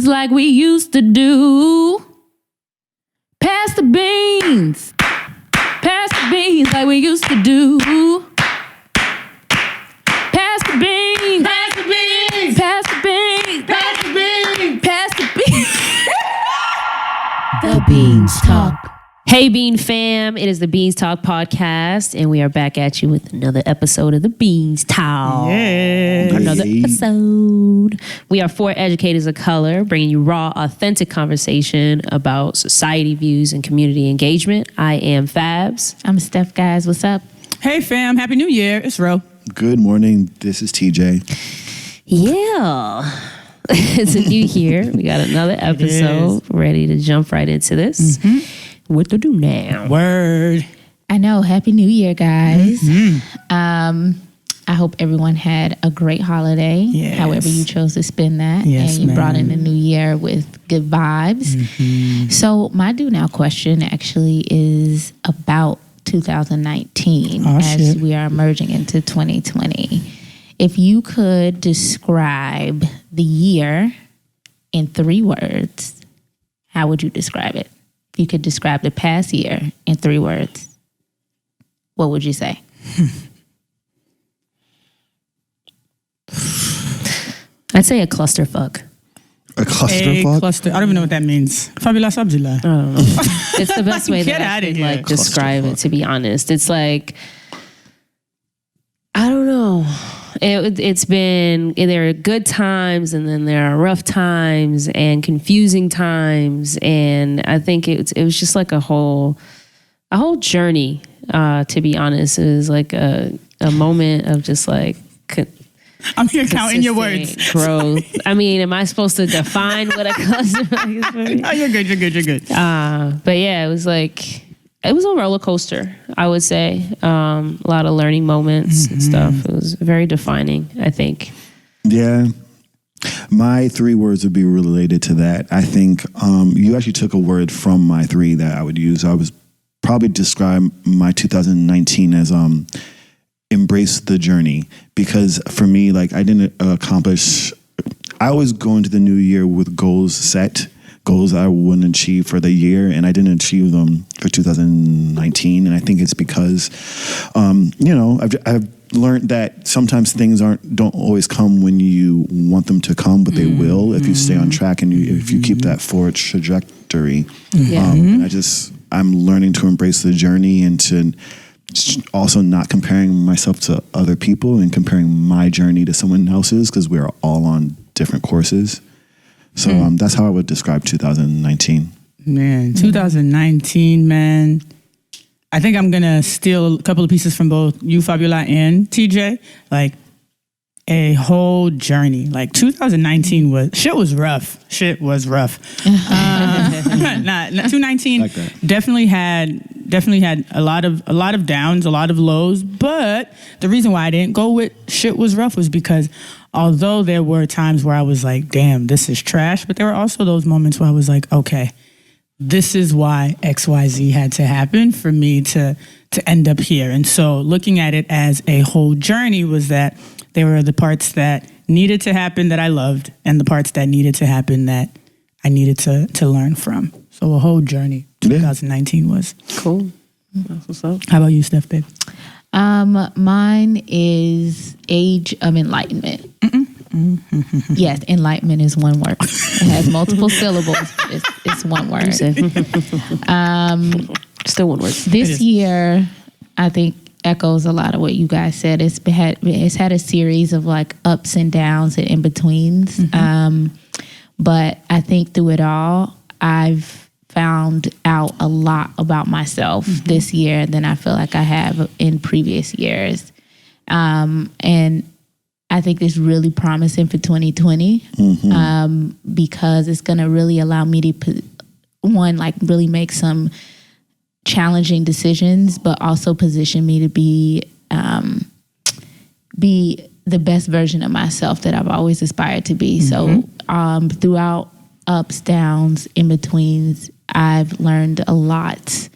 beans like we used to do. Pass the beans. Pass the beans like we used to do. Pass the beans. Pass the beans. Pass the beans. Pass the beans. Pass the beans. The Beans Talk. Hey, Bean fam. It is the Beans Talk podcast, and we are back at you with another episode of the Beans Talk. Yeah. Another episode. We are 4 educators of color, bringing you raw, authentic conversation about society views and community engagement. I am Fabs. I'm Steph, guys. What's up? Hey, fam. Happy New Year. It's Ro. Good morning. This is TJ. Yeah. It's a new year. We got another episode ready to jump right into this. What to do now? Word. I know. Happy New Year, guys. I hope everyone had a great holiday, Yes. however you chose to spend that. Yes, and you brought in ma'am. the new year with good vibes. So my do now question actually is about 2019 Oh, as shit. we are emerging into 2020. If you could describe the year in 3 words, how would you describe it? If you could describe the past year in 3 words, what would you say? I'd say a clusterfuck. A A clusterfuck? cluster. I don't even know what that means. Fabula Sabzilla. I don't know. It's the best way Get that I outta could here. like describe it, to be honest. It's like, I don't know. It's been, there are good times and then there are rough times and confusing times. And I think it was just like a whole journey, to be honest. It was like a moment of just like I'm here counting your words. consistent growth. I mean, am I supposed to define what a clusterfuck is? Oh, you're good. You're good. You're good. But yeah, it was a roller coaster, I would say. A lot of learning moments and stuff. It was very defining, I think. Yeah. My 3 words would be related to that. I think you actually took a word from my 3 that I would use. I was probably describe my 2019 as embrace the journey, because for me, like, I didn't accomplish. I always go into the new year with goals set. Goals I wouldn't achieve for the year, and I didn't achieve them for 2019. And I think it's because, I've learned that sometimes things don't always come when you want them to come, but they will if you stay on track and if you keep that forward trajectory. Yeah. And I'm learning to embrace the journey and to also not comparing myself to other people and comparing my journey to someone else's, because we're all on different courses. So that's how I would describe 2019. Man, 2019, man. I think I'm going to steal a couple of pieces from both you, Fabula, and TJ. Like, a whole journey. Like, 2019 was rough. Shit was rough. 2019 Like that. definitely had a lot of downs, a lot of lows. But the reason why I didn't go with shit was rough was because although there were times where I was like, damn, this is trash, but there were also those moments where I was like, okay, this is why XYZ had to happen for me to end up here. And so looking at it as a whole journey was that there were the parts that needed to happen that I loved and the parts that needed to happen that I needed to learn from. So a whole journey 2019 was. Cool. That's what's up. How about you, Steph, babe? Mine is age of enlightenment. Yes, enlightenment is one word. It has multiple syllables. It's one word. Still one word. This year, I think echoes a lot of what you guys said. It's had a series of like ups and downs and in betweens. But I think through it all, I've found out a lot about myself this year than I feel like I have in previous years. And I think it's really promising for 2020 because it's going to really allow me to, really make some challenging decisions, but also position me to be the best version of myself that I've always aspired to be. So throughout ups, downs, in-betweens, I've learned a lot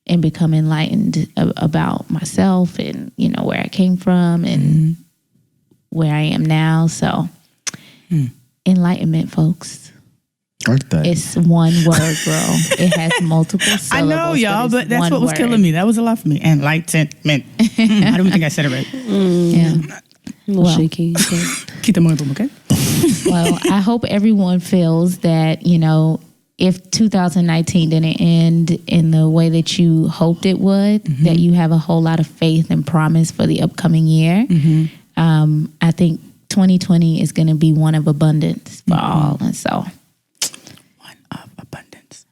and become enlightened about myself and, where I came from and where I am now. So enlightenment, folks. Birthday. It's one word, girl. It has multiple syllables. I know, y'all, but that's what was killing me. That was a lot for me. Enlightenment. I don't think I said it right. Yeah. A little shaky. Keep the momentum, okay? Well, I hope everyone feels that, you know, if 2019 didn't end in the way that you hoped it would, that you have a whole lot of faith and promise for the upcoming year. I think 2020 is going to be one of abundance for all. And so...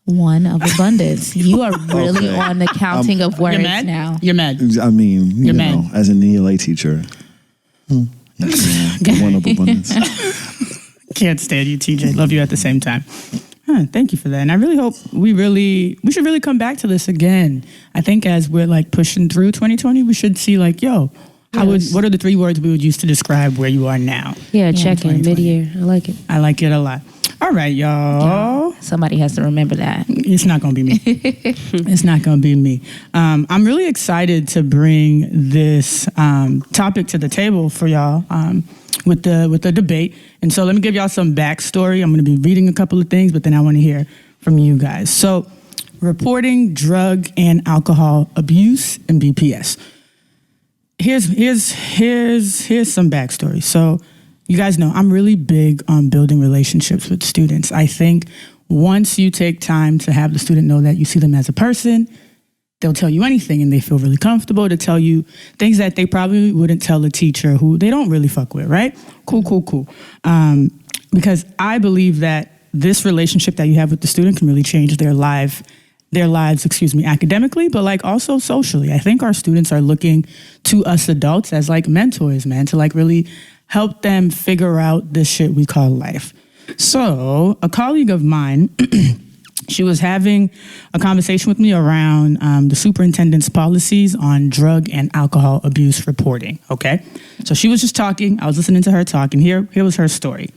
One of abundance. You are really on the counting of words now. You're mad. I mean, you know, as an ELA teacher, one of abundance. Can't stand you, TJ. Love you at the same time. Thank you for that. And I really hope we should really come back to this again. I think as we're like pushing through 2020, we should see like, what are the 3 words we would use to describe where you are now? Yeah, check in mid-year. I like it. I like it a lot. All right, y'all. Somebody has to remember that. It's not going to be me. It's not going to be me. I'm really excited to bring this topic to the table for y'all with the debate. And so let me give y'all some backstory. I'm going to be reading a couple of things, but then I want to hear from you guys. So reporting drug and alcohol abuse and BPS. Here's some backstory. So you guys know I'm really big on building relationships with students. I think once you take time to have the student know that you see them as a person, they'll tell you anything and they feel really comfortable to tell you things that they probably wouldn't tell a teacher who they don't really fuck with, right? Cool. Because I believe that this relationship that you have with the student can really change their lives, academically, but like also socially. I think our students are looking to us adults as like mentors, man, to like really help them figure out this shit we call life. So a colleague of mine, she was having a conversation with me around the superintendent's policies on drug and alcohol abuse reporting, okay? So she was just talking. I was listening to her talk, and here was her story.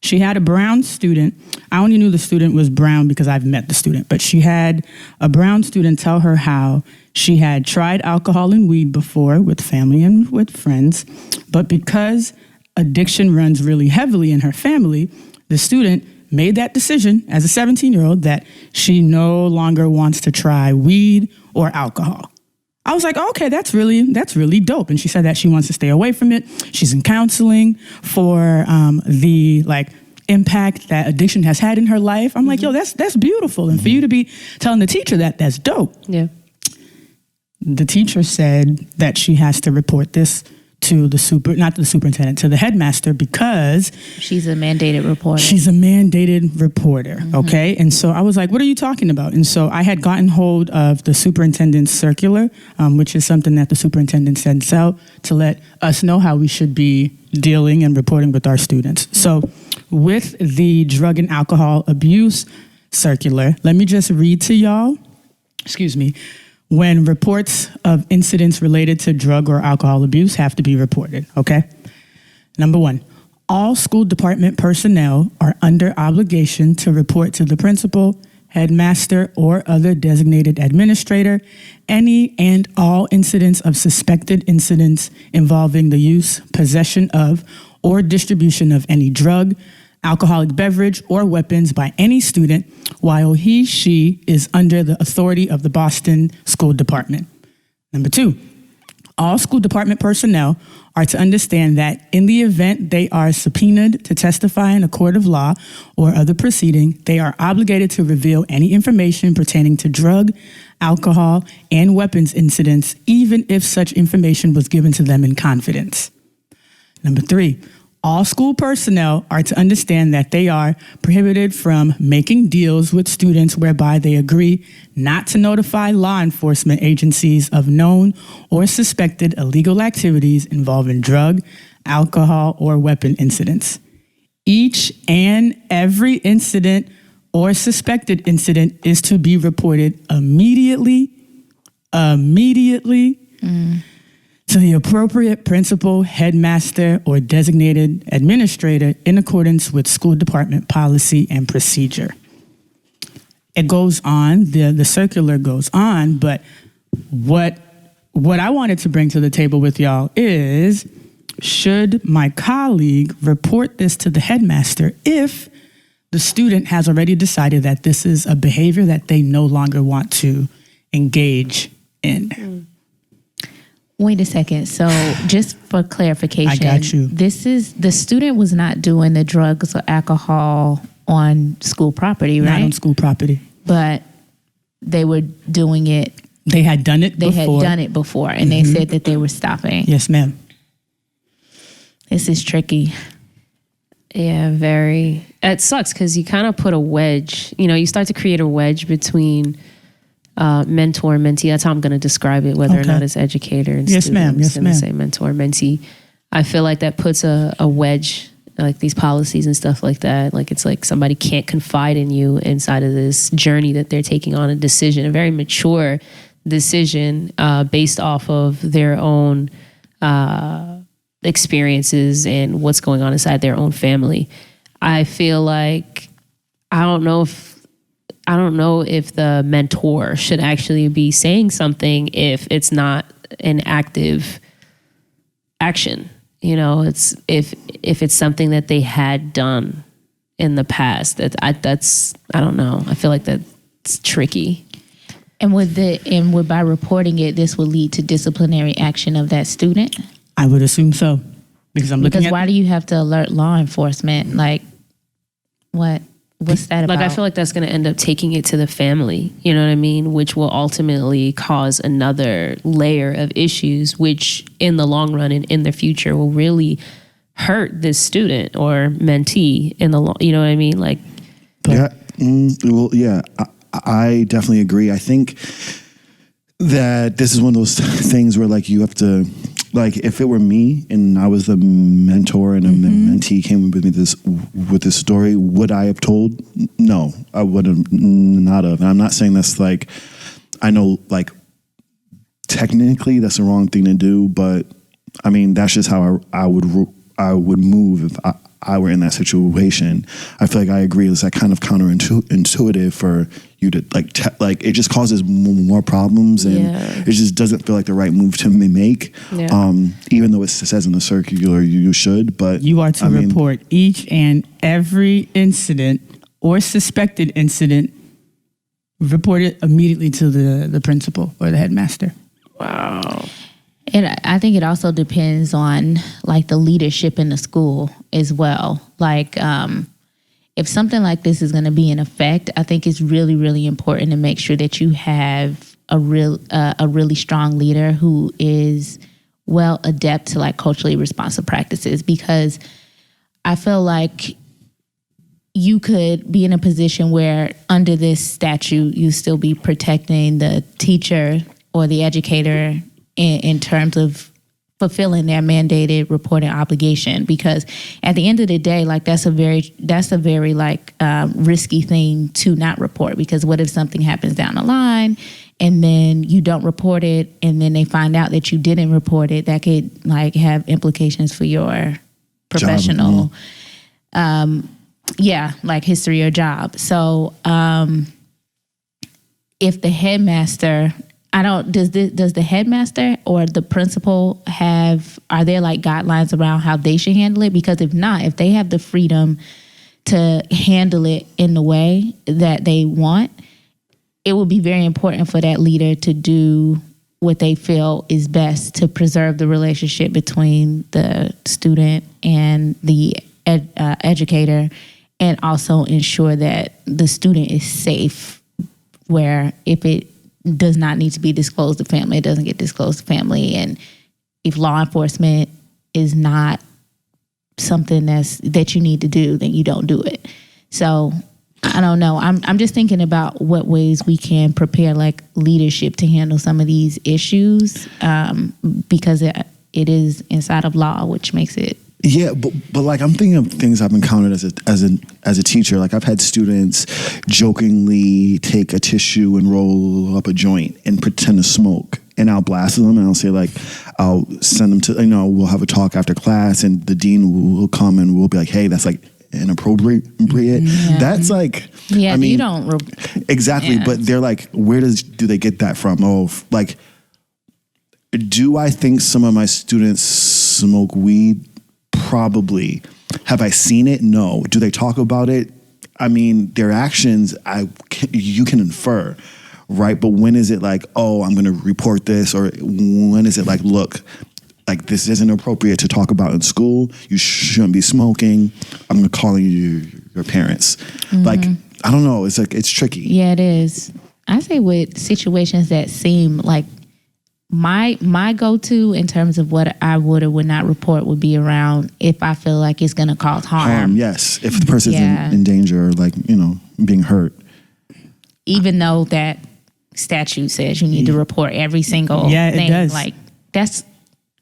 She had a brown student. I only knew the student was brown because I've met the student, but she had a brown student tell her how she had tried alcohol and weed before with family and with friends, but because addiction runs really heavily in her family, the student made that decision as a 17-year-old that she no longer wants to try weed or alcohol. I was like, okay, that's really dope. And she said that she wants to stay away from it. She's in counseling for the like impact that addiction has had in her life. I'm like, yo, that's beautiful. And for you to be telling the teacher that's dope. Yeah. The teacher said that she has to report this to not to the superintendent, to the headmaster, because she's a mandated reporter. She's a mandated reporter, okay? And so I was like, what are you talking about? And so I had gotten hold of the superintendent's circular, which is something that the superintendent sends out to let us know how we should be dealing and reporting with our students. So with the drug and alcohol abuse circular, let me just read to y'all, when reports of incidents related to drug or alcohol abuse have to be reported, okay? Number 1, all school department personnel are under obligation to report to the principal, headmaster, or other designated administrator any and all incidents of suspected incidents involving the use, possession of, or distribution of any drug, alcoholic beverage, or weapons by any student while she is under the authority of the Boston School Department. Number 2, all school department personnel are to understand that in the event they are subpoenaed to testify in a court of law or other proceeding, they are obligated to reveal any information pertaining to drug, alcohol, and weapons incidents, even if such information was given to them in confidence. Number 3, all school personnel are to understand that they are prohibited from making deals with students whereby they agree not to notify law enforcement agencies of known or suspected illegal activities involving drug, alcohol, or weapon incidents. Each and every incident or suspected incident is to be reported immediately to the appropriate principal, headmaster, or designated administrator in accordance with school department policy and procedure. It goes on, the circular goes on, but what I wanted to bring to the table with y'all is, should my colleague report this to the headmaster if the student has already decided that this is a behavior that they no longer want to engage in. Wait a second. So just for clarification, I got you. This is the student was not doing the drugs or alcohol on school property, right? Not on school property. But they were doing it. They had done it They before. had done it before, and they said that they were stopping. Yes, ma'am. This is tricky. Yeah, very. It sucks because you kind of put a wedge. You start to create a wedge between mentor and mentee. That's how I'm going to describe it, whether or Okay. not it's educator and Yes, ma'am. students. Yes, and ma'am. Say mentor, mentee. I feel like that puts a wedge, like these policies and stuff like that. Like it's like somebody can't confide in you inside of this journey that they're taking on, a decision, a very mature decision based off of their own experiences and what's going on inside their own family. I feel like I don't know if the mentor should actually be saying something if it's not an active action. It's if it's something that they had done in the past. That's I don't know. I feel like that's tricky. And would by reporting it, this would lead to disciplinary action of that student? I would assume so. Because I'm looking Because at... why do you have to alert law enforcement? Like, what's that about? Like I feel like that's going to end up taking it to the family. You know what I mean? Which will ultimately cause another layer of issues, which in the long run and in the future will really hurt this student or mentee in the long. You know what I mean? Like, Yeah. Well, yeah, I definitely agree. I think that this is one of those things where like you have to, like if it were me and I was the mentor and a mentee came with me with this story, would I have told? No, I would have not have. And I'm not saying that's like, I know like technically that's the wrong thing to do, but I mean, that's just how I would move if I were in that situation. I feel like I agree. It's like kind of counterintuitive for you to like it just causes more problems, and it just doesn't feel like the right move to make. Yeah. Even though it says in the circular you should, but You are to report each and every incident or suspected incident, report it immediately to the principal or the headmaster. wow. And I think it also depends on like the leadership in the school as well. Like if something like this is going to be in effect, I think it's really, really important to make sure that you have a really strong leader who is well adept to like culturally responsive practices, because I feel like you could be in a position where under this statute, you still be protecting the teacher or the educator in terms of fulfilling their mandated reporting obligation, because at the end of the day, like that's a very like risky thing to not report, because what if something happens down the line and then you don't report it and then they find out that you didn't report it? That could like have implications for your professional like history or job. So if the headmaster, does the headmaster or the principal are there like guidelines around how they should handle it? Because if not, if they have the freedom to handle it in the way that they want, it would be very important for that leader to do what they feel is best to preserve the relationship between the student and the educator, and also ensure that the student is safe, where if it does not need to be disclosed to family, it doesn't get disclosed to family. And if law enforcement is not something that you need to do, then you don't do it. So I don't know. I'm just thinking about what ways we can prepare like leadership to handle some of these issues, because it is inside of law, which makes it. Yeah, but like I'm thinking of things I've encountered as a teacher. Like I've had students jokingly take a tissue and roll up a joint and pretend to smoke, and I'll blast them and I'll say like, I'll send them to, we'll have a talk after class, and the dean will come and we'll be like, hey, that's like inappropriate. Yeah. That's like, Yeah, I mean, you don't exactly. Yeah. But they're like, do they get that from? Oh, like, do I think some of my students smoke weed? Probably. Have I seen it? No. Do they talk about it? I mean, their actions, you can infer, right? But when is it like, oh, I'm going to report this? Or when is it like, look, like this isn't appropriate to talk about in school. You shouldn't be smoking. I'm going to call your parents. Like, I don't know. It's like, it's tricky. Yeah, it is. I say with situations that seem like my go-to in terms of what I would or would not report would be around if I feel like it's going to cause harm. Yes. If the person's in danger or like, being hurt. Even though that statute says you need to report every single thing. It does. Like that's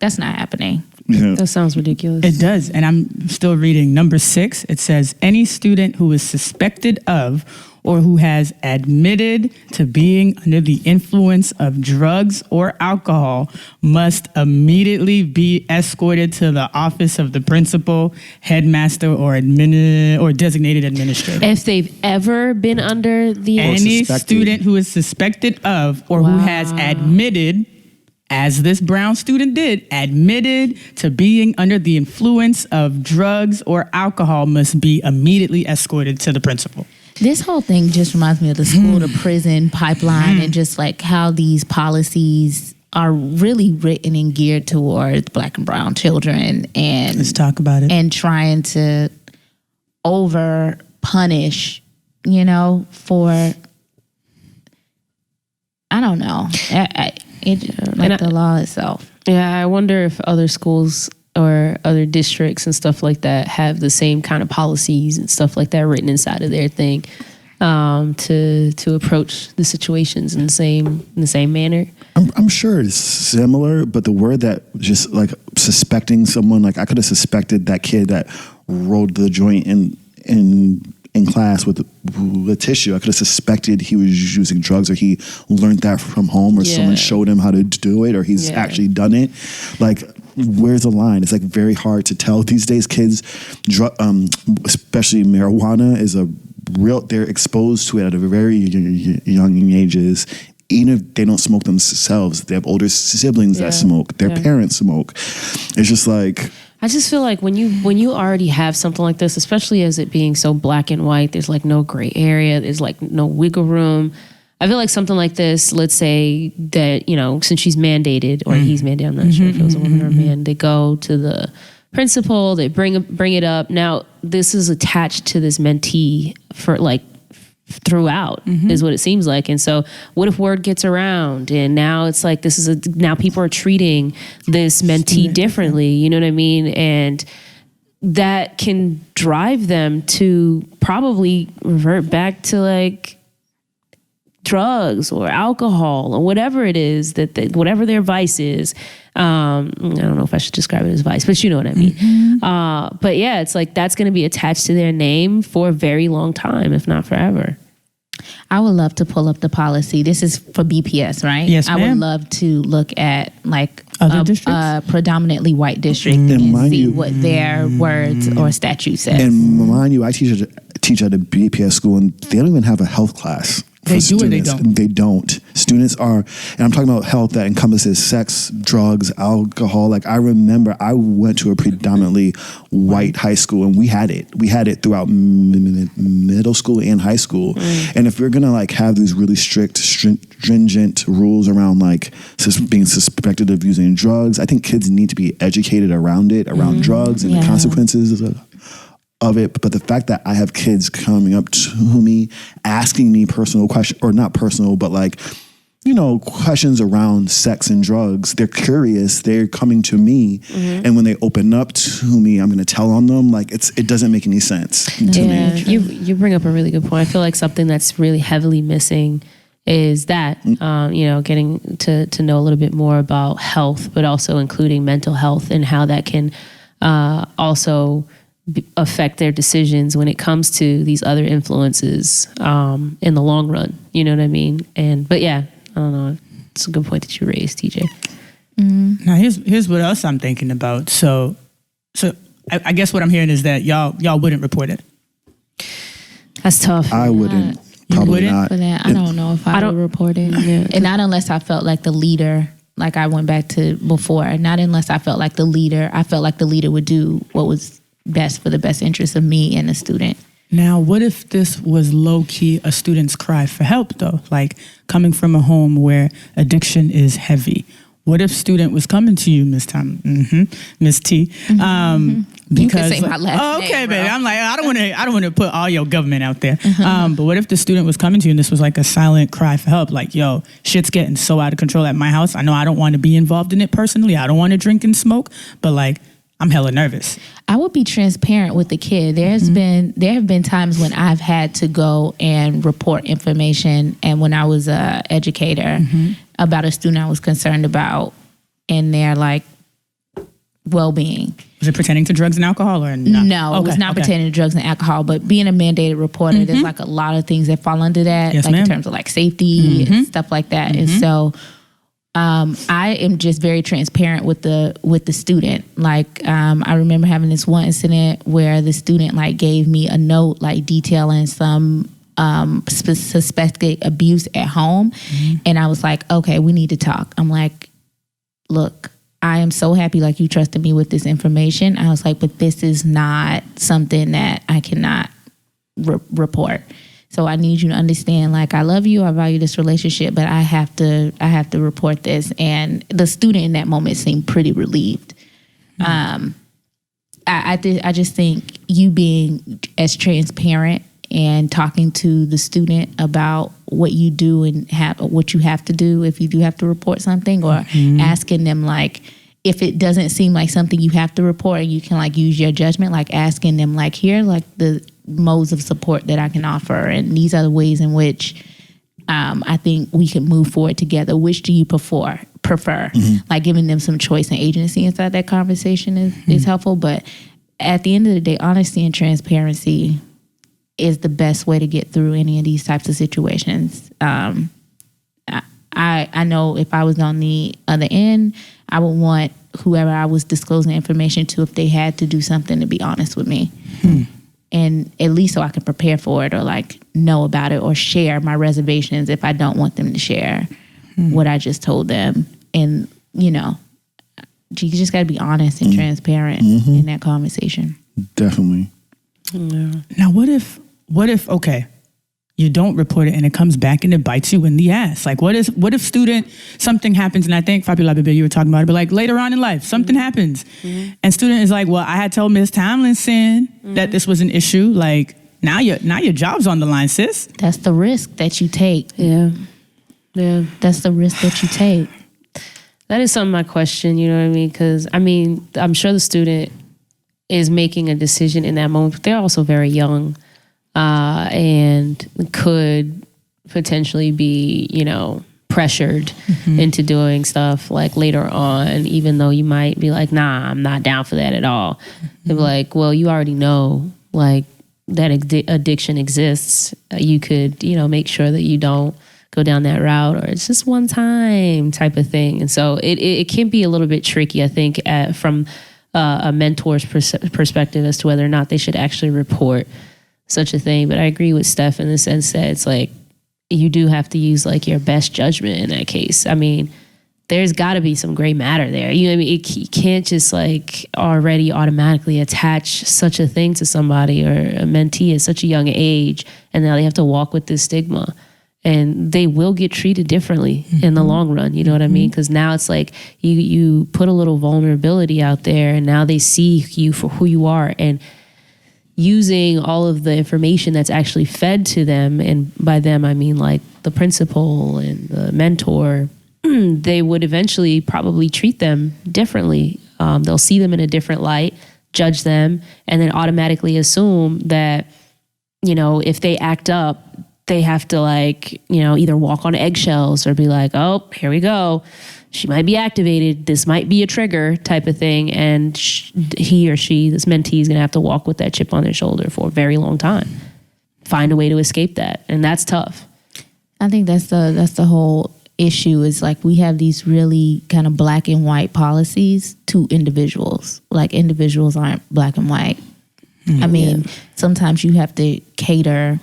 not happening. Yeah. That sounds ridiculous. It does. And I'm still reading number 6. It says any student who is suspected of or who has admitted to being under the influence of drugs or alcohol must immediately be escorted to the office of the principal, headmaster, or designated administrator. If they've ever been under the Any student who is suspected of or who has admitted, as this Brown student did, admitted to being under the influence of drugs or alcohol must be immediately escorted to the principal. This whole thing just reminds me of the school to prison pipeline and just like how these policies are really written and geared towards Black and brown children, and let's talk about it. And trying to over punish, for, I don't know, the law itself. Yeah, I wonder if other schools or other districts and stuff like that have the same kind of policies and stuff like that written inside of their thing to approach the situations in the same manner. I'm sure it's similar, but the word that just like suspecting someone, like I could have suspected that kid that rolled the joint in class with tissue. I could have suspected he was using drugs, or he learned that from home, or someone showed him how to do it, or he's actually done it. Like, where's the line? It's like very hard to tell these days. Kids, especially marijuana, is they're exposed to it at a very young ages. Even if they don't smoke themselves, they have older siblings that smoke. Their parents smoke. It's just like, I just feel like when you already have something like this, especially as it being so black and white, there's like no gray area. There's like no wiggle room. I feel like something like this, let's say that, since she's mandated or he's mandated, I'm not sure if it was a woman or a man, they go to the principal, they bring it up. Now, this is attached to this mentee for like throughout is what it seems like. And so what if word gets around and now it's like now people are treating this mentee differently, you know what I mean? And that can drive them to probably revert back to like drugs or alcohol or whatever it is whatever their vice is. I don't know if I should describe it as vice, but you know what I mean. But yeah, it's like that's going to be attached to their name for a very long time, if not forever. I would love to pull up the policy. This is for BPS, right? Yes, ma'am. I would love to look at like other districts? Predominantly white district and see what their words or statute says. And mind you, I teach at a BPS school, and they don't even have a health class. They do or they don't? They don't. Students are, and I'm talking about health that encompasses sex, drugs, alcohol. Like I remember I went to a predominantly white high school, and we had it. We had it throughout middle school and high school. And if we're going to like have these really strict, stringent rules around like being suspected of using drugs, I think kids need to be educated around it, around drugs and the consequences of it. But the fact that I have kids coming up to me asking me personal questions, or not personal, but like, questions around sex and drugs, they're curious, they're coming to me, and when they open up to me, I'm going to tell on them. Like it doesn't make any sense to me. You bring up a really good point. I feel like something that's really heavily missing is that, getting to know a little bit more about health, but also including mental health and how that can also affect their decisions when it comes to these other influences in the long run. You know what I mean? But yeah, I don't know. It's a good point that you raised, TJ. Now here's what else I'm thinking about. So I guess what I'm hearing is that y'all wouldn't report it. That's tough. I wouldn't. Probably wouldn't? not. For that, I don't know if I would report it. And not unless I felt like the leader, like I went back to before, not unless I felt like the leader would do what was best for the best interest of me and the student. Now, what if this was low-key a student's cry for help, though? Like, coming from a home where addiction is heavy. What if student was coming to you, Miss Miss T? Because, you can say my last name, okay, bro. baby. I'm like, I don't want to put all your government out there. But what if the student was coming to you and this was like a silent cry for help? Like, yo, shit's getting so out of control at my house. I know I don't want to be involved in it personally. I don't want to drink and smoke, but like, I'm hella nervous. I would be transparent with the kid. There have been times when I've had to go and report information, and when I was a educator about a student I was concerned about and their like well-being. Was it pertaining to drugs and alcohol or not? No, it was not pertaining to drugs and alcohol, but being a mandated reporter, there's like a lot of things that fall under that, Yes, like ma'am. in terms of like safety and stuff like that. And so I am just very transparent with the student. Like I remember having this one incident where the student like gave me a note like detailing some suspected abuse at home, and I was like, okay, we need to talk. I'm like, look, I am so happy like you trusted me with this information. I was like, but this is not something that I cannot report. So I need you to understand, like, I love you, I value this relationship, but I have to report this. And the student in that moment seemed pretty relieved. I just think you being as transparent and talking to the student about what you do and what you have to do if you do have to report something, or asking them like, if it doesn't seem like something you have to report and you can like use your judgment, like asking them like, here, like the modes of support that I can offer, and these are the ways in which I think we can move forward together. Which do you prefer? Like giving them some choice and agency inside that conversation is helpful. But at the end of the day, honesty and transparency is the best way to get through any of these types of situations. I know if I was on the other end, I would want whoever I was disclosing information to, if they had to do something, to be honest with me. And at least so I can prepare for it, or like know about it, or share my reservations if I don't want them to share what I just told them. And, you know, you just got to be honest and transparent in that conversation. Definitely. Yeah. Now, what if, okay, you don't report it and it comes back and it bites you in the ass? Like, what if something happens, and I think, Fabiola Bebe, you were talking about it, but like later on in life, something happens, and student is like, well, I had told Ms. Tomlinson that this was an issue. Like, now your job's on the line, sis. That's the risk that you take. Yeah. That's the risk that you take. That is something I question, you know what I mean? Because, I mean, I'm sure the student is making a decision in that moment, but they're also very young and could potentially be, you know, pressured into doing stuff like later on, even though you might be like, nah, I'm not down for that at all. They're like, well, you already know, like, that addiction exists. You could, you know, make sure that you don't go down that route, or it's just one time type of thing. And so it can be a little bit tricky, I think, from a mentor's perspective as to whether or not they should actually report such a thing. But I agree with Steph in the sense that it's like, you do have to use like your best judgment in that case. I mean, there's got to be some gray matter there. You know what I mean? You can't just like already automatically attach such a thing to somebody or a mentee at such a young age, and now they have to walk with this stigma. And they will get treated differently in the long run. You know what I mean? Because now it's like you put a little vulnerability out there, and now they see you for who you are, and using all of the information that's actually fed to them. And by them, I mean like the principal and the mentor, they would eventually probably treat them differently. They'll see them in a different light, judge them, and then automatically assume that, you know, if they act up, they have to like, you know, either walk on eggshells or be like, oh, here we go. She might be activated. This might be a trigger type of thing. And he or she, this mentee, is going to have to walk with that chip on their shoulder for a very long time. Find a way to escape that. And that's tough. I think that's the whole issue, is like we have these really kind of black and white policies to individuals. Like individuals aren't black and white. I mean, sometimes you have to cater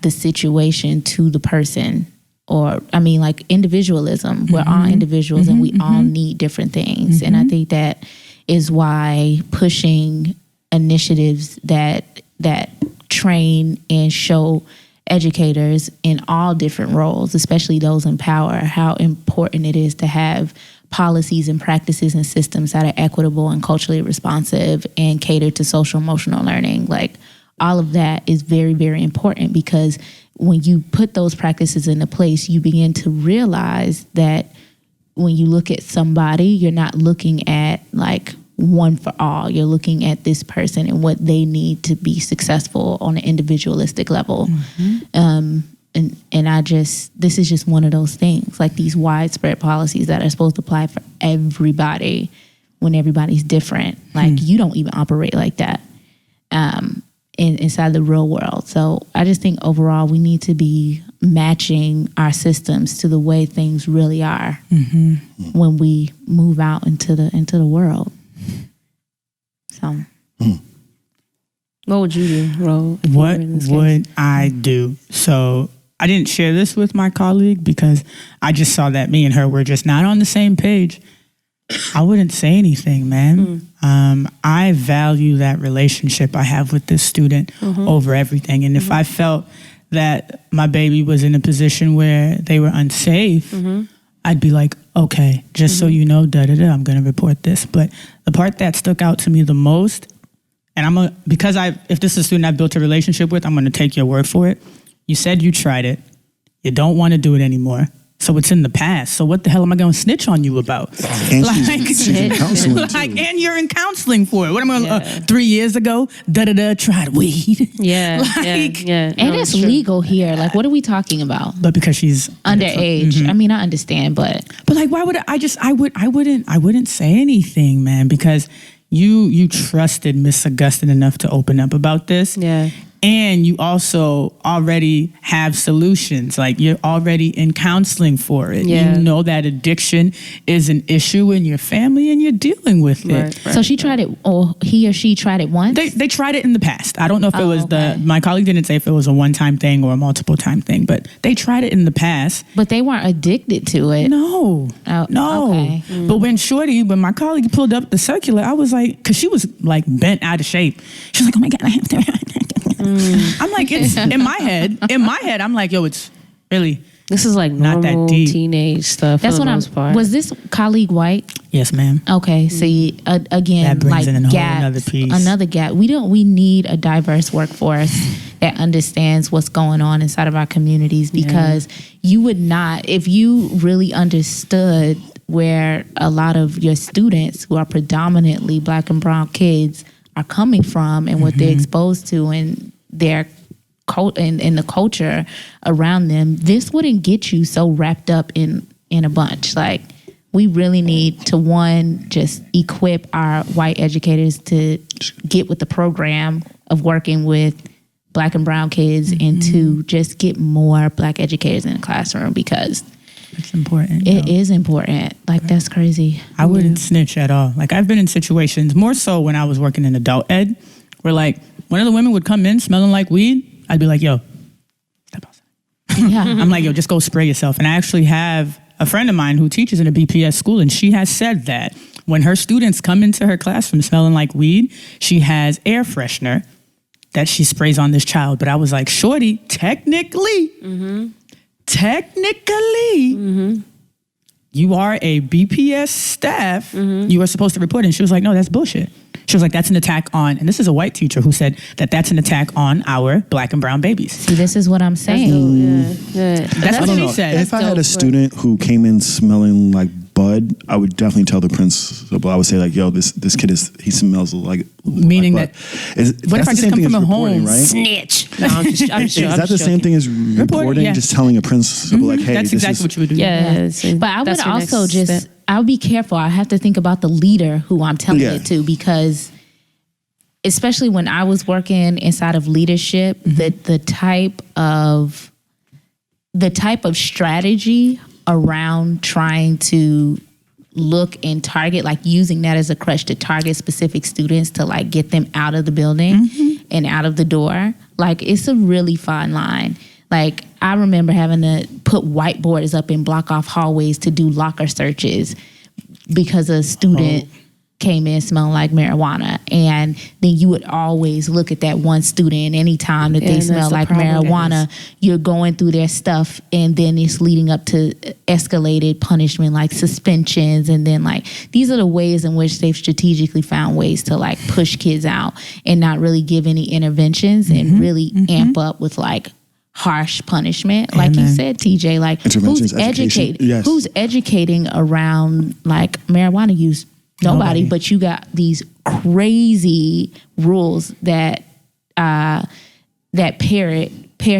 the situation to the person, or I mean like individualism. We're all individuals and we all need different things. And I think that is why pushing initiatives that train and show educators in all different roles, especially those in power, how important it is to have policies and practices and systems that are equitable and culturally responsive and cater to social emotional learning. Like, all of that is very, very important, because when you put those practices into place, you begin to realize that when you look at somebody, you're not looking at like one for all. You're looking at this person and what they need to be successful on an individualistic level. And this is just one of those things, like these widespread policies that are supposed to apply for everybody when everybody's different. Like, you don't even operate like that inside the real world. So I just think overall we need to be matching our systems to the way things really are when we move out into the world. So, what would you do, Ro? What would I do? So I didn't share this with my colleague because I just saw that me and her were just not on the same page. I wouldn't say anything, man. I value that relationship I have with this student over everything. And if I felt that my baby was in a position where they were unsafe, I'd be like, okay, just so you know, I'm going to report this. But the part that stuck out to me the most, and if this is a student I've built a relationship with, I'm going to take your word for it. You said you tried it. You don't want to do it anymore. So it's in the past. So what the hell am I going to snitch on you about? And she's in counseling too. And you're in counseling for it. What am I going to, 3 years ago, tried weed. Yeah, And it's legal here. Like, what are we talking about? But because she's underage. I mean, I understand, but like, why would I wouldn't say anything, man, because you trusted Miss Augustine enough to open up about this. Yeah. And you also already have solutions. Like, you're already in counseling for it. Yeah. You know that addiction is an issue in your family and you're dealing with it. Right. so she tried it, or he or she tried it once? They tried it in the past. I don't know if it was my colleague didn't say if it was a one-time thing or a multiple time thing, but they tried it in the past. But they weren't addicted to it. No. Okay. But when my colleague pulled up the circular, I was like, because she was like bent out of shape. She was like, oh my God, I have to. I'm like, it's in my head, I'm like, yo, it's really This is like not normal that deep. teenage stuff. That's for what the most part. Was this colleague white? Yes, ma'am. Okay, see, again, That brings like in a whole gaps, another piece. another gap. We need a diverse workforce that understands what's going on inside of our communities, because you would not, if you really understood where a lot of your students who are predominantly Black and brown kids are coming from and what they're exposed to and their in the culture around them, this wouldn't get you so wrapped up in a bunch. Like, we really need to, one, just equip our white educators to get with the program of working with Black and brown kids, and two, just get more Black educators in the classroom, because It's important. it is important. Like, that's crazy. I wouldn't snitch at all. Like, I've been in situations, more so when I was working in adult ed, where like one of the women would come in smelling like weed. I'd be like, yo, step outside. Yeah. I'm like, yo, just go spray yourself. And I actually have a friend of mine who teaches in a BPS school, and she has said that when her students come into her classroom smelling like weed, she has air freshener that she sprays on this child. But I was like, shorty, technically, you are a BPS staff. You are supposed to report it. And she was like, no, that's bullshit. She was like, that's an attack on, and this is a white teacher who said that's an attack on our Black and brown babies. See, this is what I'm saying. That's what she said. If I had a student who came in smelling like bud, I would definitely tell the principal. I would say like, yo, this kid he smells like, meaning like that, what if I just come from a home? Right? Snitch. No, I'm Is that the same thing as reporting? Yeah. Just telling a principal like, hey, that's this exactly is what you would do. Yeah. But I would That's your also next just, step. I would be careful. I have to think about the leader who I'm telling it to, because especially when I was working inside of leadership, the type of strategy around trying to look and target, like using that as a crutch to target specific students to like get them out of the building and out of the door, like, it's a really fine line. Like, I remember having to put whiteboards up and block off hallways to do locker searches because a student came in smelling like marijuana, and then you would always look at that one student anytime that they smell like marijuana. You're going through their stuff, and then it's leading up to escalated punishment like suspensions, and then like these are the ways in which they've strategically found ways to like push kids out and not really give any interventions and really amp up with like harsh punishment. Like you said, TJ, like who's educating around like marijuana use? Nobody. But you got these crazy rules that pair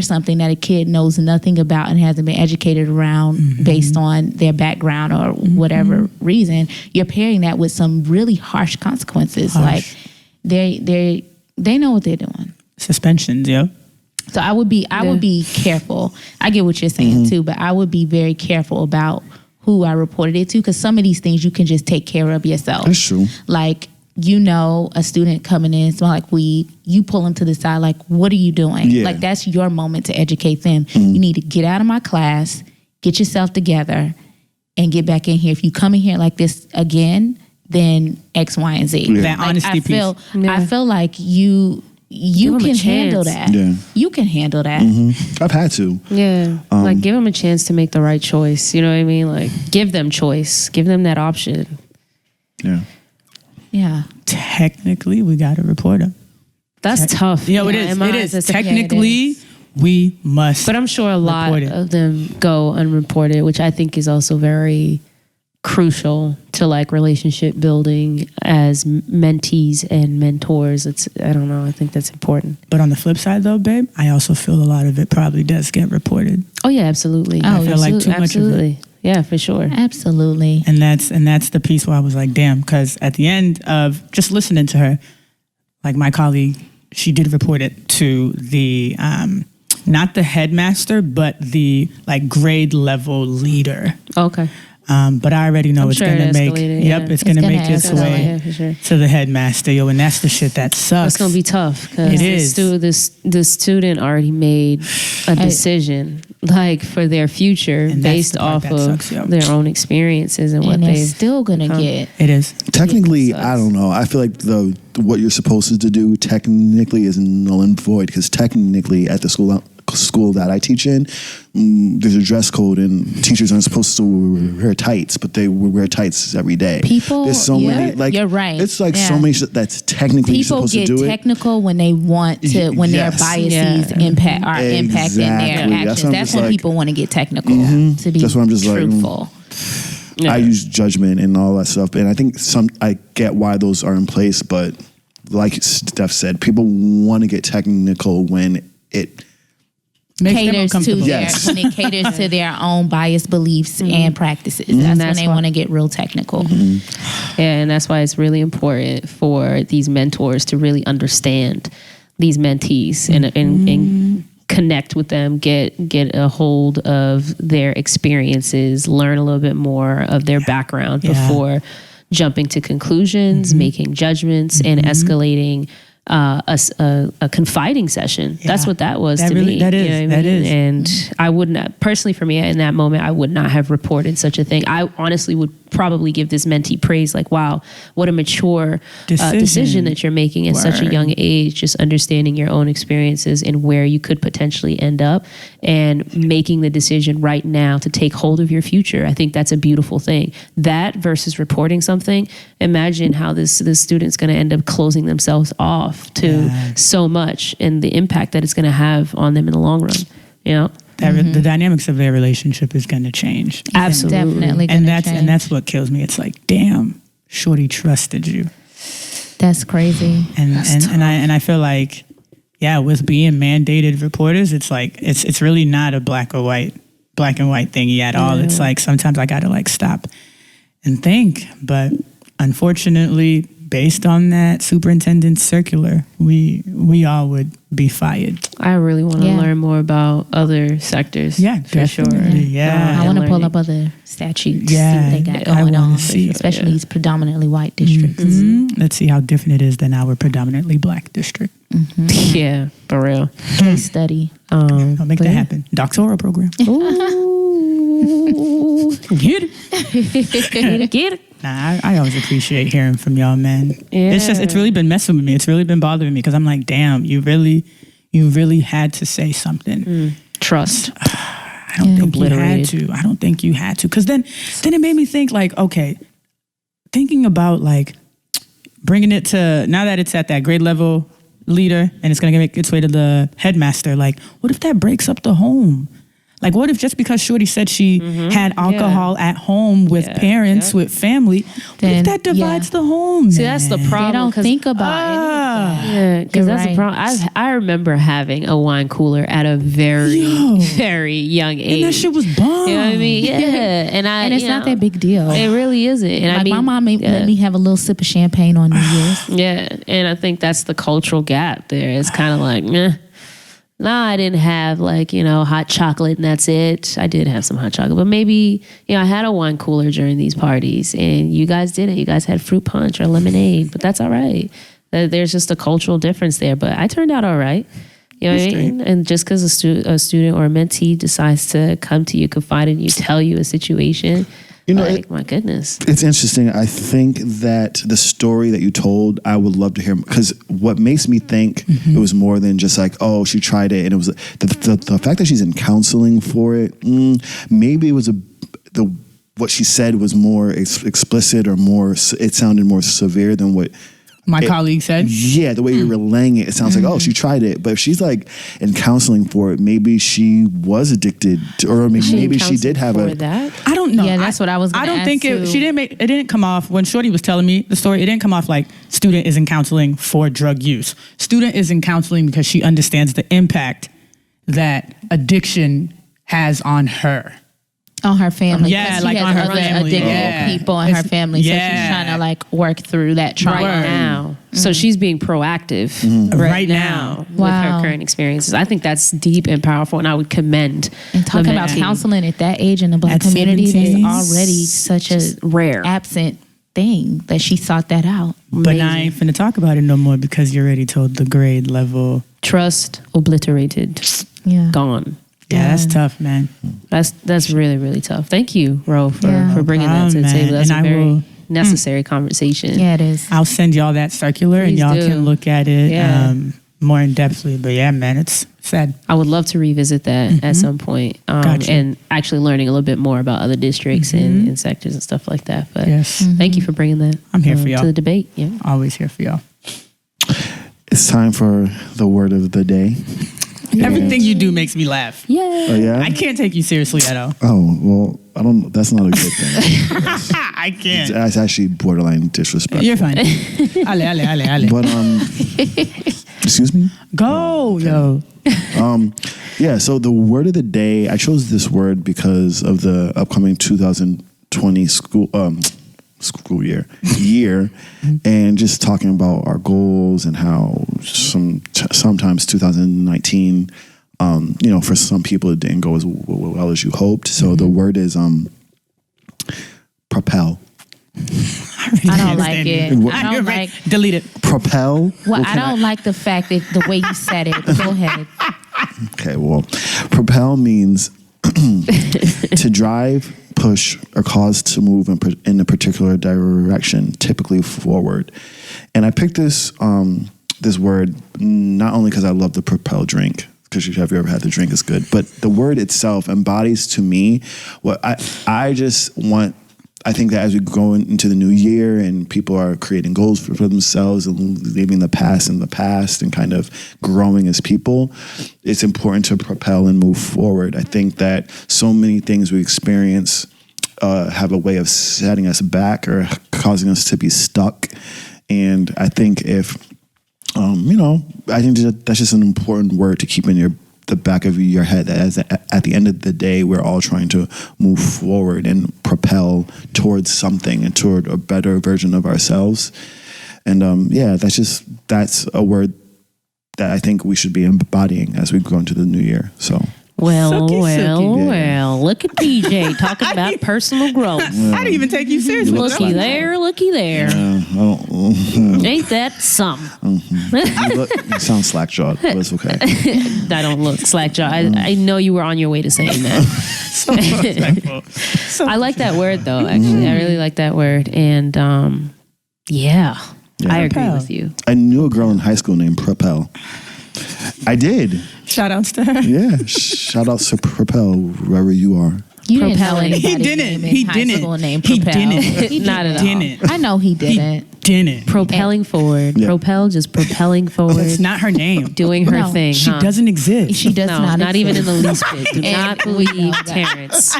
something that a kid knows nothing about and hasn't been educated around based on their background or whatever reason. You're pairing that with some really harsh consequences. Like they know what they're doing. Suspensions, yeah. So I would be careful. I get what you're saying too, but I would be very careful about who I reported it to, because some of these things you can just take care of yourself. That's true. Like, a student coming in, smell like weed, you pull them to the side, like, what are you doing? Yeah. Like, that's your moment to educate them. You need to get out of my class, get yourself together, and get back in here. If you come in here like this again, then X, Y, and Z. Yeah. That honesty piece. I feel like you can handle that. Yeah. You can handle that. I've had to. Yeah. Like, give them a chance to make the right choice. You know what I mean? Like, give them choice. Give them that option. Yeah. Yeah. Technically, we got to report them. That's tough. Yeah, it is. It is. Technically, we must. But I'm sure a lot of them go unreported, which I think is also very crucial to like relationship building as mentees and mentors. I don't know. I think that's important. But on the flip side, though, babe, I also feel a lot of it probably does get reported. Oh yeah, absolutely. I feel like too much of it. Yeah, for sure. Absolutely. And that's the piece where I was like, damn, because at the end of just listening to her, like my colleague, she did report it to the not the headmaster, but the like grade level leader. Okay. But I already know it's sure gonna make It's gonna gonna make its way to the headmaster, yo, and that's the shit that sucks. It's gonna be tough It is. The student already made a decision like for their future And that's based the part off that of sucks, yo. their own experiences and what And they're they've still gonna get. It is. Technically, I don't know. I feel like what you're supposed to do technically is null and void, because technically at the school that I teach in, there's a dress code and teachers aren't supposed to wear tights, but they wear tights every day. There's so many, like, you're right. It's like so many shit that's technically People supposed to get do technical when they want to, when their biases impacting their actions. That's when people want to get technical. To be that's what I'm just truthful. I use judgment and all that stuff, and I think I get why those are in place, but like Steph said, people want to get technical when it caters to when it caters to their own biased beliefs and practices. That's when they want to get real technical. Yeah, and that's why it's really important for these mentors to really understand these mentees and connect with them, get a hold of their experiences, learn a little bit more of their background before jumping to conclusions, making judgments, and escalating a confiding session. That's what that was to me. That is. You know what I mean? And I wouldn't, personally for me in that moment, I would not have reported such a thing. I honestly would probably give this mentee praise, like, wow, what a mature decision that you're making at such a young age, just understanding your own experiences and where you could potentially end up and making the decision right now to take hold of your future. I think that's a beautiful thing. That versus reporting something, imagine how this student's going to end up closing themselves off to so much and the impact that it's going to have on them in the long run. You know? The dynamics of their relationship is going to change. Absolutely. Definitely And change. that's what kills me. It's like, damn, shorty trusted you. That's crazy. And I feel like, with being mandated reporters, it's like it's really not a black and white thingy at all. It's like sometimes I gotta like stop and think. But unfortunately, based on that superintendent's circular, we all would be fired. I really want to learn more about other sectors. Yeah, for sure. Yeah. I want to pull up other statutes, see Yeah, what they got I going wanna on, see. especially these predominantly white districts. Let's see how different it is than our predominantly black district. Yeah, for real. Case study. I'll make that happen. Doctoral program. Ooh. Get it. Get it. Nah, I always appreciate hearing from y'all, man. Yeah. It's really been messing with me. It's really been bothering me because I'm like, damn, you really had to say something. Trust. I don't think you had to. I don't think you had to. Because then it made me think like, okay, thinking about like bringing it to, now that it's at that grade level leader and it's going to make its way to the headmaster, like, what if that breaks up the home? Like, what if just because Shorty said she had alcohol at home with parents, with family, what if that divides the home? See, that's the problem. They don't think about it. Yeah, because that's the problem. I remember having a wine cooler at a very, very young age. And that shit was bomb. You know what I mean? Yeah. And it's not that big deal. It really isn't. And like my mom let me have a little sip of champagne on New Year's. Yeah. And I think that's the cultural gap there. It's kind of like, meh. No, I didn't have hot chocolate and that's it. I did have some hot chocolate, but maybe, I had a wine cooler during these parties and you guys didn't. You guys had fruit punch or lemonade, but that's all right. There's just a cultural difference there, but I turned out all right. You know what I mean? And just because a student or a mentee decides to come to you, confide in you, tell you a situation, my goodness. It's interesting. I think that the story that you told, I would love to hear, because what makes me think it was more than just like, oh, she tried it. And it was the fact that she's in counseling for it. Maybe it was what she said was more explicit or it sounded more severe than what my colleague said. Yeah, the way you're relaying it, it sounds like, oh, she tried it. But if she's like in counseling for it, maybe she was addicted to, or maybe she did have that. I don't know. Yeah, that's what I was gonna I don't ask think too. it didn't come off, when Shorty was telling me the story, it didn't come off like student is in counseling for drug use. Student is in counseling because she understands the impact that addiction has on her. On her family. Yeah, she like has on her other family. addicted people in her family. So she's trying to like work through that trauma. Right now. So she's being proactive right now with her current experiences. I think that's deep and powerful, and I would commend. And talking about counseling at that age in the Black community, 17. that's already such a rare, absent thing that she sought that out. But now I ain't finna talk about it no more because you already told the grade level. Trust obliterated. Yeah. Gone. Yeah, that's tough, man. That's really, really tough. Thank you, Ro, for bringing that to the table. That's a very necessary conversation. Yeah, it is. I'll send y'all that circular and y'all can look at it more in depthly. But yeah, man, it's sad. I would love to revisit that at some point, and actually learning a little bit more about other districts and sectors and stuff like that. But thank you for bringing that. I'm here for y'all to the debate. Yeah, always here for y'all. It's time for the word of the day. Everything you do makes me laugh. Yeah. Oh, yeah? I can't take you seriously at all. Oh, well, I don't. That's not a good thing. I can't. It's actually borderline disrespectful. You're fine. Ale. But excuse me. Go, yo. Yeah. So the word of the day, I chose this word because of the upcoming 2020 school year, and just talking about our goals and how sometimes 2019, for some people it didn't go as well as you hoped. So the word is propel. I don't like it. I don't like. Delete it. Propel. Well, I don't like the fact that the way you said it. Go ahead. Okay. Well, propel means to drive, push, or cause to move in a particular direction, typically forward. And I picked this word not only because I love the Propel drink, because if you ever had the drink, it's good, but the word itself embodies to me what I think that as we go into the new year and people are creating goals for themselves and leaving the past in the past and kind of growing as people, it's important to propel and move forward. I think that so many things we experience have a way of setting us back or causing us to be stuck. And I think I think that's just an important word to keep in the back of your head, that at the end of the day, we're all trying to move forward and propel towards something and toward a better version of ourselves. And that's a word that I think we should be embodying as we go into the new year. So. Well, look at DJ talking about personal growth. I didn't even take you seriously. Looky there. Yeah, Ain't that something? You sound slack-jawed, but it's okay. I don't look slack-jawed. I know you were on your way to saying that. I like that word, though, actually. I really like that word. And, yeah, I agree with you. I knew a girl in high school named Propel. I did. Shout outs to her. Yeah. Shout out to Propel, wherever you are. You didn't know Propelling. anybody He didn't. in He high didn't. school named He Propel. didn't. Not at all. Didn't. I know he didn't. Didn't. Propelling forward. Yeah. Propel, just propelling forward. That's not her name. Doing her No, thing. She huh? doesn't exist. She does No, not even in the least bit. Do not believe Terrence.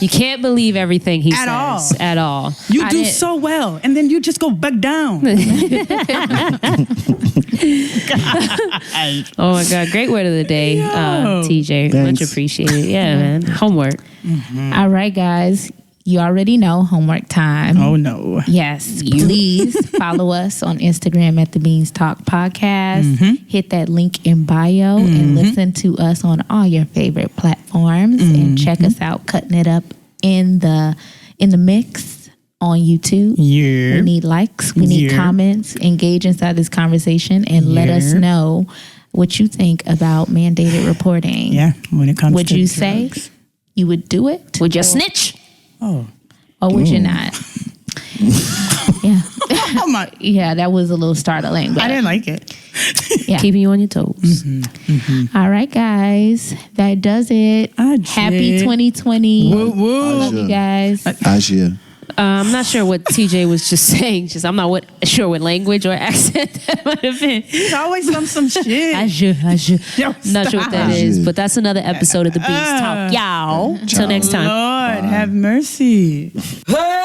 You can't believe everything he says all. at all. You I do didn't- so well, and then you just go back down. Oh my God, great word of the day, TJ. Thanks. Much appreciated. Yeah, man. Homework. All right, guys. You already know homework time. Oh no. Yes, please follow us on Instagram at the Beans Talk Podcast. Hit that link in bio and listen to us on all your favorite platforms and check us out, cutting it up in the mix on YouTube. Yeah. We need likes, we need Yeah. comments, engage inside this conversation, and let us Yeah. know what you think about mandated reporting. Yeah. When it comes Would to you drugs. say you would do it? Would you snitch? Oh. Or would you not? Yeah. Oh my. Yeah, that was a little startling. But I didn't like it. Yeah. Keeping you on your toes. All right, guys. That does it. Happy 2020. Woo woo. Love you guys. Asia. I'm not sure what TJ was just saying. I'm not sure what language or accent that might have been. There's always some shit. Yo, Not sure what that stop. is, but that's another episode of the Beans Talk. Y'all. Till next time. Lord, have mercy. Hey!